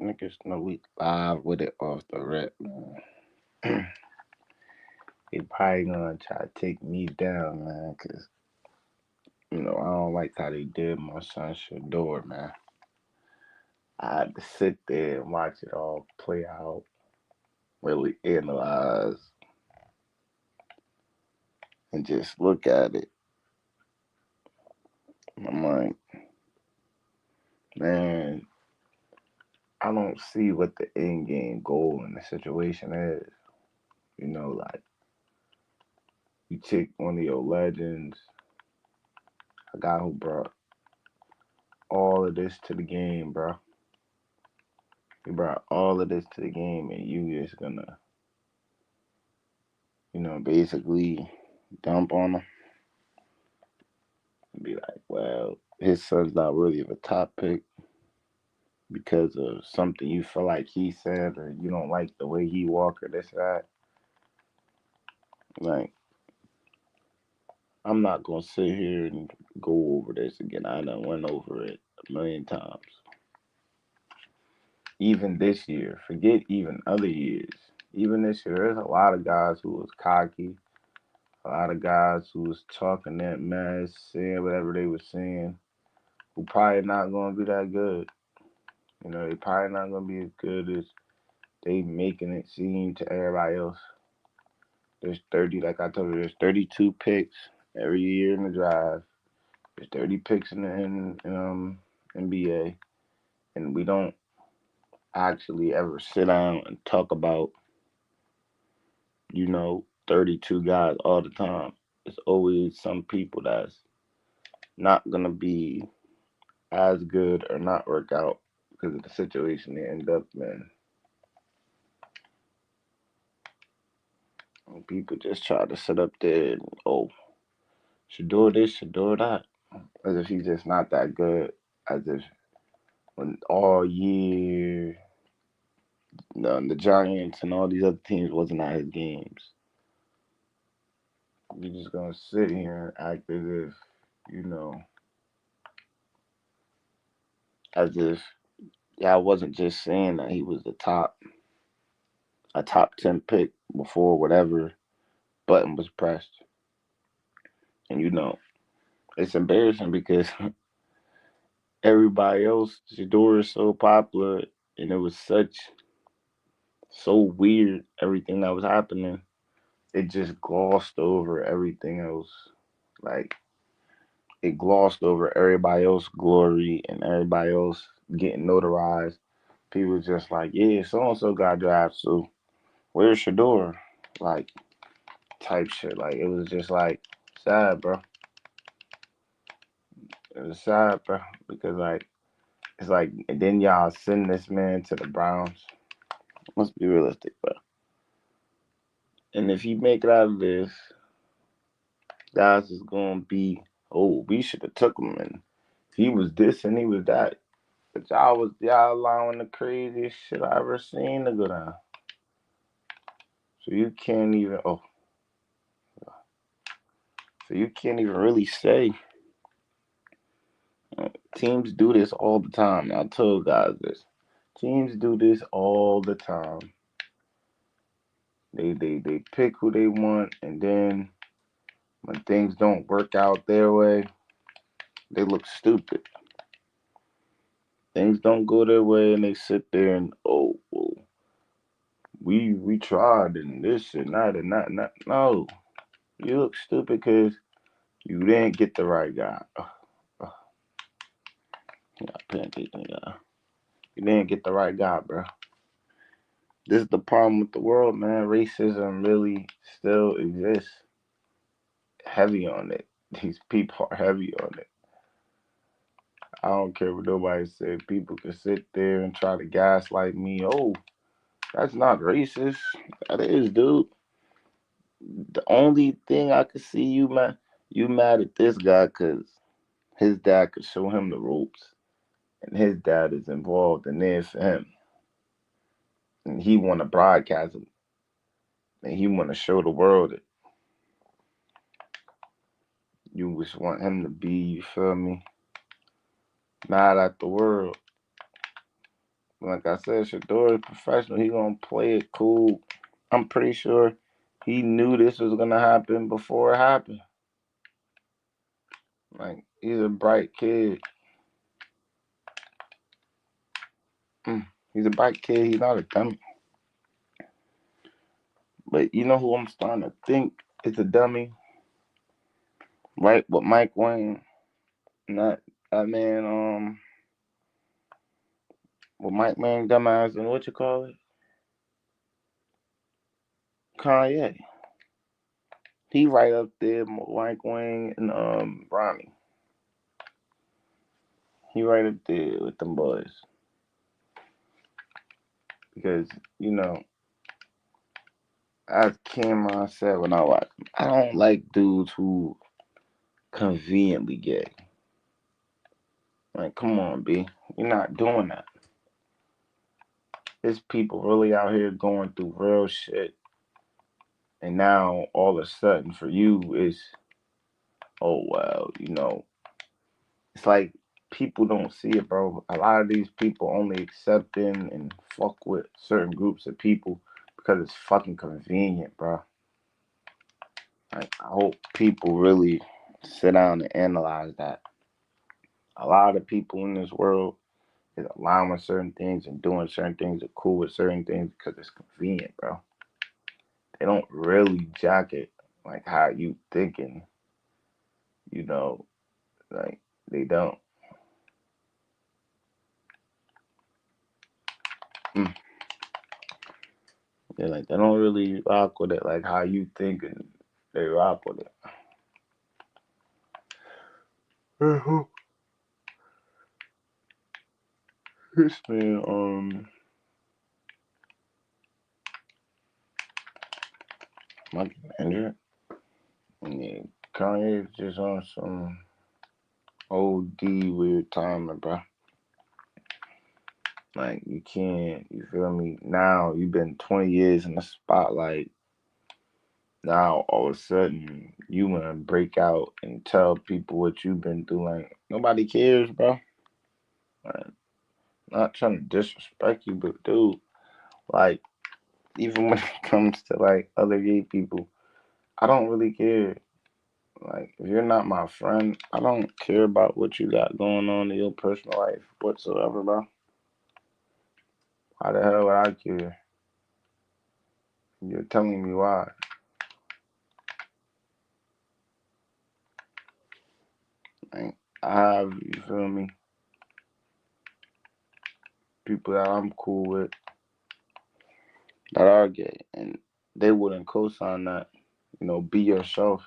niggas know we live with it off the rip, man. They probably gonna try to take me down, man, cause I don't like how they did my son Shador, man. I had to sit there and watch it all play out, really analyze, and just look at it. I'm like, man, I don't see what the end game goal in the situation is. Like you take one of your legends, a guy who brought all of this to the game, bro. He brought all of this to the game, and you just gonna, basically dump on him and be like, well, his son's not really of a top pick because of something you feel like he said, or you don't like the way he walk or this or that. Like, I'm not gonna sit here and go over this again. I done went over it a million times. Even this year, forget even other years. Even this year, there's a lot of guys who was cocky, a lot of guys who was talking that mess, saying whatever they were saying, who probably not gonna be that good. They probably not gonna be as good as they making it seem to everybody else. There's 30, like I told you, there's 32 picks every year in the drive. There's 30 picks in the NBA, and we don't actually ever sit down and talk about 32 guys all the time. It's always some people that's not gonna be as good or not work out because of the situation they end up in. And people just try to sit up there and, oh, should do this, should do that, as if he's just not that good. As if when all year the Giants and all these other teams wasn't at his games. You're just gonna sit here and act as if, you know, as if I wasn't just saying that he was a top 10 pick before whatever button was pressed. And it's embarrassing because everybody else, Shador is so popular, and it was so weird everything that was happening. It just glossed over everything else. Like it glossed over everybody else's glory and everybody else getting notarized. People just like, yeah, so and so got drafted. So where's Shador? Like type shit. Like it was just like sad, bro. It was sad, bro, because like it's like, and then y'all send this man to the Browns. Let's be realistic, bro. And if he make it out of this, guys is gonna be, oh, we should have took him, and he was this and he was that. But y'all allowing the craziest shit I ever seen to go down. So you can't even so you can't even really say teams do this all the time. I told guys this. Teams do this all the time. They pick who they want, and then when things don't work out their way, they look stupid. Things don't go their way, and they sit there and, oh, well, we tried and this and that and that and that. No, you look stupid because you didn't get the right guy. Yeah, pancake guy. You didn't get the right guy, bro. This is the problem with the world, man. Racism really still exists. Heavy on it. These people are heavy on it. I don't care what nobody said. People can sit there and try to gaslight me. Oh, that's not racist. That is, dude. The only thing I could see you mad at this guy because his dad could show him the ropes, and his dad is involved in this for him, and he want to broadcast it, and he want to show the world that you just want him to be, you feel me, mad at the world Like I said, Shador is professional. He gonna play it cool. I'm pretty sure he knew this was gonna happen before it happened. Like he's a bright kid. He's a bright kid. He's not a dummy. But you know who I'm starting to think is a dummy? Right with Mike Wayne. Not that man, with Mike Wayne dumbass and what you call it? Kanye. He right up there, Mike Wayne and Ronnie. He right up there with them boys. Because, you know, as Cameron said when I watch him, I don't like dudes who conveniently gay. Like, come on, B. You're not doing that. There's people really out here going through real shit. And now, all of a sudden, for you, it's, oh, well, you know, it's like people don't see it, bro. A lot of these people only accepting and fuck with certain groups of people because it's fucking convenient, bro. Like, I hope people really sit down and analyze that. A lot of people in this world is allowing certain things and doing certain things are cool with certain things because it's convenient, bro. They don't really jack it like how you thinking, you know, like they don't. Mm. Yeah, like they don't really rock with it like how you thinking they rock with it. This man, Mike Andrew, yeah, Kanye is just on some OD weird timing, bro. Like you can't, you feel me? Now you've been 20 years in the spotlight. Now all of a sudden you wanna break out and tell people what you've been through. Like nobody cares, bro. Like, not trying to disrespect you, but dude, like even when it comes to like other gay people, I don't really care. Like if you're not my friend, I don't care about what you got going on in your personal life whatsoever, bro. Why the hell would I care? You're telling me why. Like, I have, you feel me, people that I'm cool with that are gay, and they wouldn't co-sign that. You know, be yourself.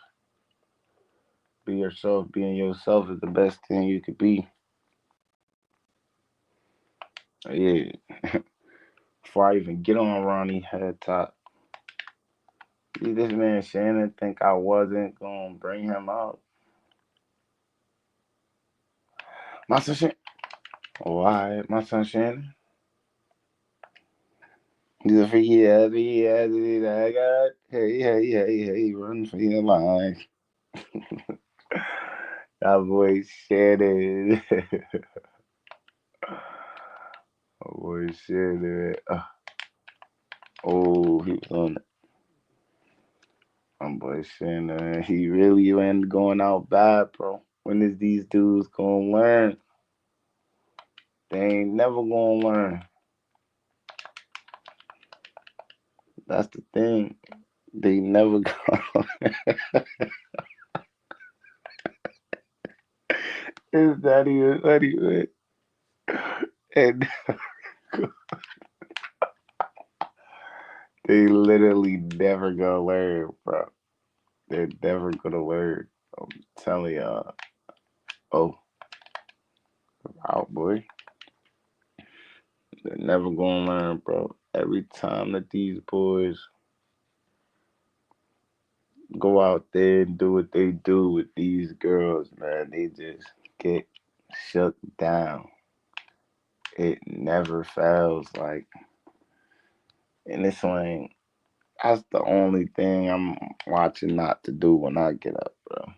Be yourself. Being yourself is the best thing you could be. Yeah. Before I even get on Ronnie head top, see this man Shannon think I wasn't gonna bring him out. My son Shannon. Why? My son Shannon. He's a freaky ass, freaky ass, I got. Hey, hey, hey, hey, run for your life. That boy Shannon. Oh boy Shannon. Oh, he was on it. My boy Shannon. He really went going out bad, bro. When is these dudes gonna learn? They ain't never gonna learn. That's the thing. They never gonna. Is that even funny, man? And they literally never gonna learn, bro. They're never gonna learn. I'm telling y'all. Oh, out boy. They're never gonna learn, bro. Every time that these boys go out there and do what they do with these girls, man, they just get shut down. It never fails. Like, and it's like, that's the only thing I'm watching not to do when I get up, bro.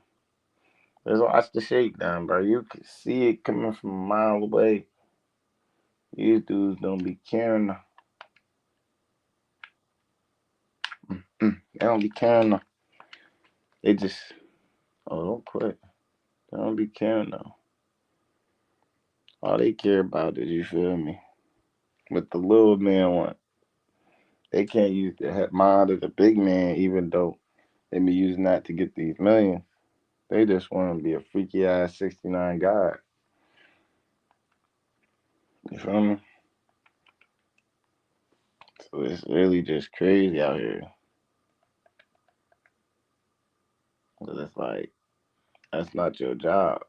Just watch the shakedown, bro. You can see it coming from a mile away. These dudes don't be caring. They don't be caring. They just, oh, don't quit. They don't be caring though. All they care about is, you feel me? What the little man want. They can't use the head mind of the big man, even though they be using that to get these millions. They just want to be a freaky ass 69 guy. You feel me? So it's really just crazy out here. 'Cause it's like, that's not your job.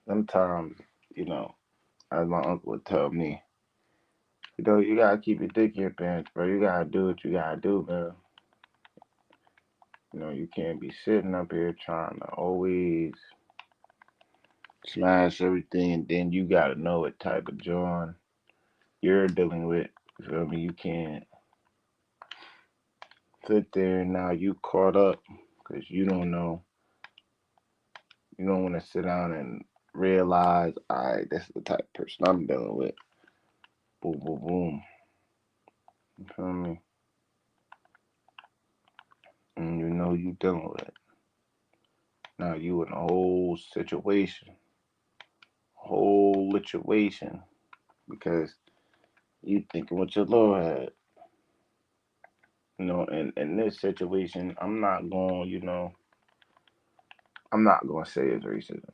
Sometimes, you know, as my uncle would tell me, you gotta keep your dick in your pants, bro. You gotta do what you gotta do, man. You can't be sitting up here trying to always smash everything, and then you gotta know what type of joint you're dealing with. You feel me? You can't sit there and now you caught up because you don't know. You don't want to sit down and realize, all right, this is the type of person I'm dealing with. Boom, boom, boom. You feel me? And you know you dealing with it. Now you in a whole situation, because you thinking what your Lord had. In this situation, I'm not going to say it's racism.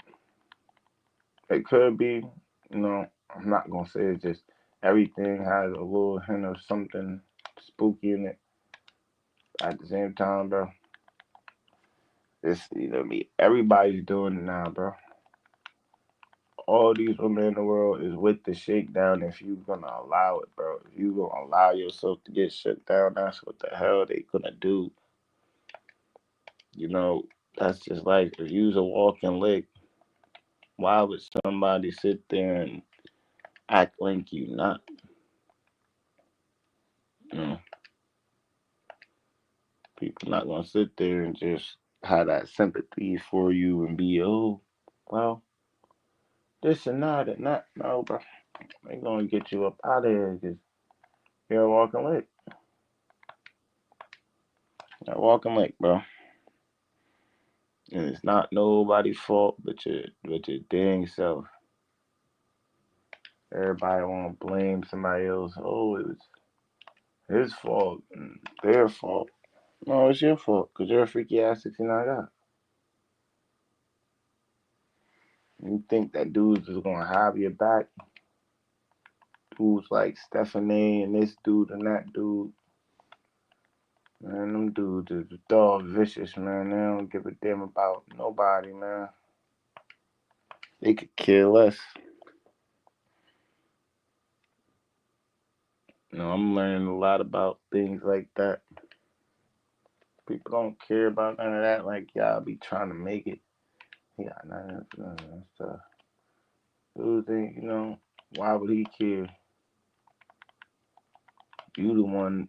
It could be, I'm not going to say it's just everything has a little hint of something spooky in it. At the same time, bro, everybody's doing it now, bro. All these women in the world is with the shakedown if you gonna allow it, bro. If you gonna allow yourself to get shut down, that's what the hell they gonna do. You know, that's just like if you's a walking lick, why would somebody sit there and act like you not? You know, people not gonna sit there and just have that sympathy for you and be, oh, well, this and that and that. No, bro. They gonna get you up out of here because you're a walking lick. You're a walking lick, bro. And it's not nobody's fault but your dang self. Everybody wanna blame somebody else. Oh, it was his fault and their fault. No, it's your fault because you're a freaky ass 69 guy. You think that dudes is gonna have your back? Dudes like Stephanie and this dude and that dude. Man, them dudes is dog vicious, man. They don't give a damn about nobody, man. They could kill us. I'm learning a lot about things like that. People don't care about none of that. Like, y'all be trying to make it. Yeah, none of that stuff. Dude think, why would he care? You the one,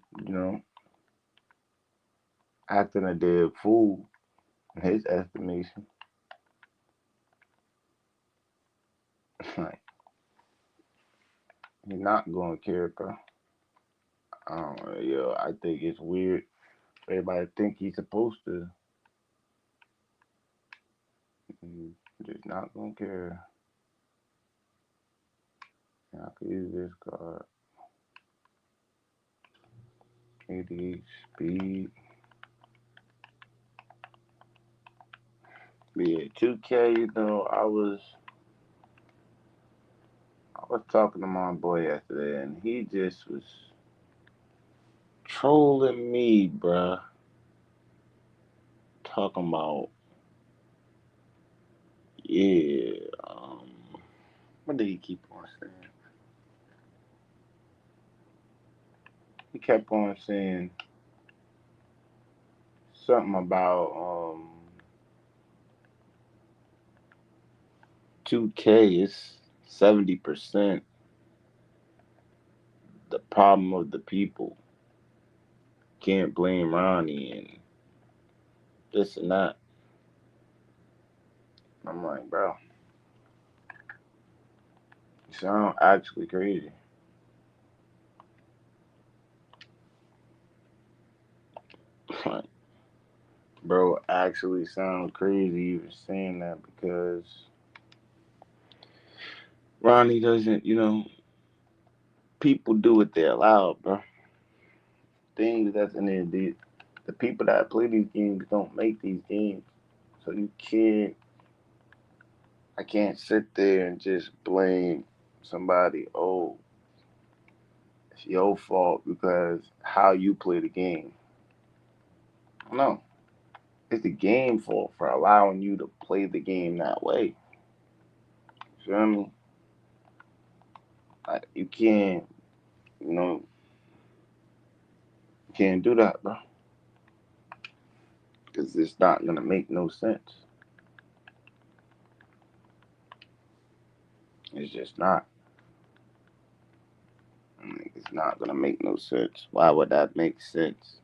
acting a dead fool in his estimation. Like, he's not gonna care, bro. I don't know, yo. I think it's weird. Everybody think he's supposed to. He's just not gonna care. I could use this card. 88 speed. Yeah, 2K, I was talking to my boy yesterday and he just was trolling me, bruh. Talking about, yeah, what did he keep on saying? He kept on saying something about 2K is 70% the problem of the people. Can't blame Ronnie and this and that. I'm like, bro, sound actually crazy. Like, bro, actually sound crazy even saying that because Ronnie doesn't, people do what they're allowed, bro. Things that's in there, the people that play these games don't make these games. So I can't sit there and just blame somebody, oh, it's your fault because how you play the game. No, it's the game fault for allowing you to play the game that way. You feel me? Like, you know, you can't do that, bro. Because it's not gonna make no sense. It's just not. I mean, it's not gonna make no sense. Why would that make sense?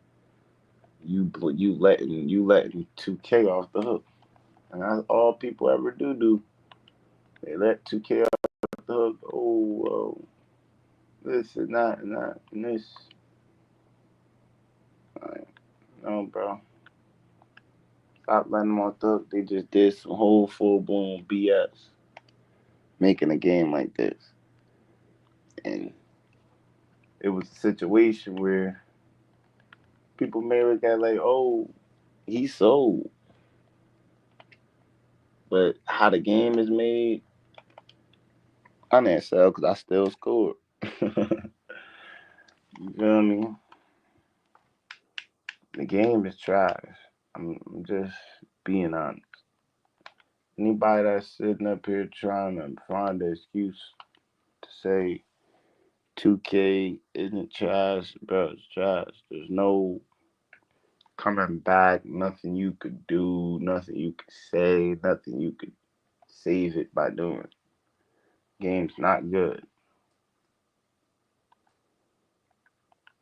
You letting 2K off the hook, and that's all people ever do. They let 2K off the hook. Oh, this and that and that and this. Like, no, bro. Stop letting them off the hook. They just did some whole full blown BS making a game like this, and it was a situation where people may look at it like, oh, he sold, but how the game is made, I didn't sell because I still scored. You feel me? The game is trash. I'm just being honest. Anybody that's sitting up here trying to find an excuse to say 2K isn't trash, bro, it's trash. There's no coming back, nothing you could do, nothing you could say, nothing you could save it by doing. Game's not good.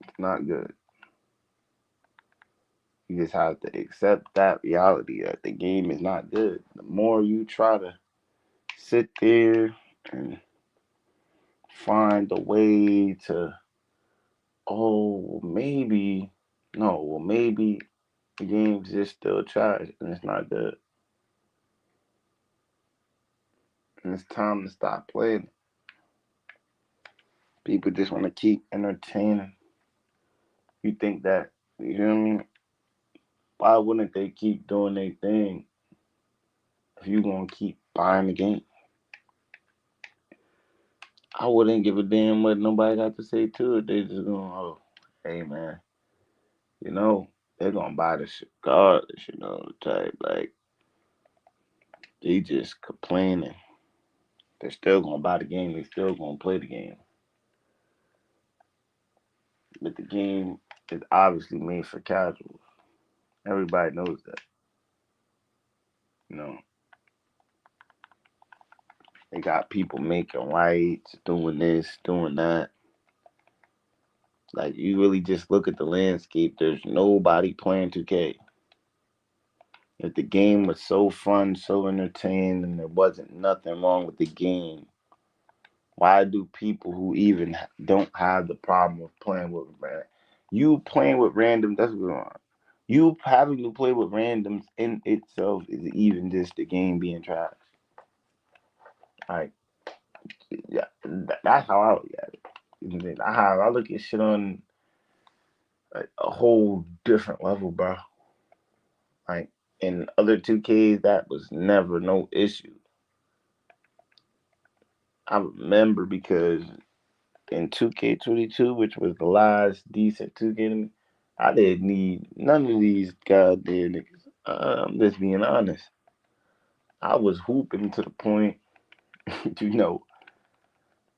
It's not good. You just have to accept that reality that the game is not good. The more you try to sit there and find a way to, oh, well, maybe, no, well, maybe the game's just still trash and it's not good. And it's time to stop playing. People just want to keep entertaining. You think that, you know what I mean? Why wouldn't they keep doing their thing if you gonna keep buying the game? I wouldn't give a damn what nobody got to say to it. They just going, oh, hey man, you know, they're gonna buy the shit regardless, type. Like, they just complaining. They're still gonna buy the game, they still gonna play the game. But the game is obviously made for casuals. Everybody knows that. You know, they got people making lights, doing this, doing that. Like, you really just look at the landscape, there's nobody playing 2K. If the game was so fun, so entertaining, and there wasn't nothing wrong with the game, why do people who even don't have the problem of playing with you playing with random? That's what's wrong. You having to play with randoms in itself is even just the game being trash. Like, yeah, that's how I look at it. I look at shit on a whole different level, bro. Like, in other 2Ks, that was never no issue. I remember because in 2K22, which was the last decent 2K to me, I didn't need none of these goddamn niggas. I'm just being honest. I was hooping to the point, you know,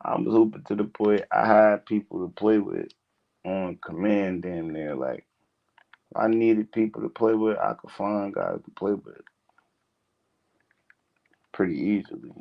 I was hooping to the point I had people to play with on command damn near. Like, if I needed people to play with, I could find guys to play with pretty easily.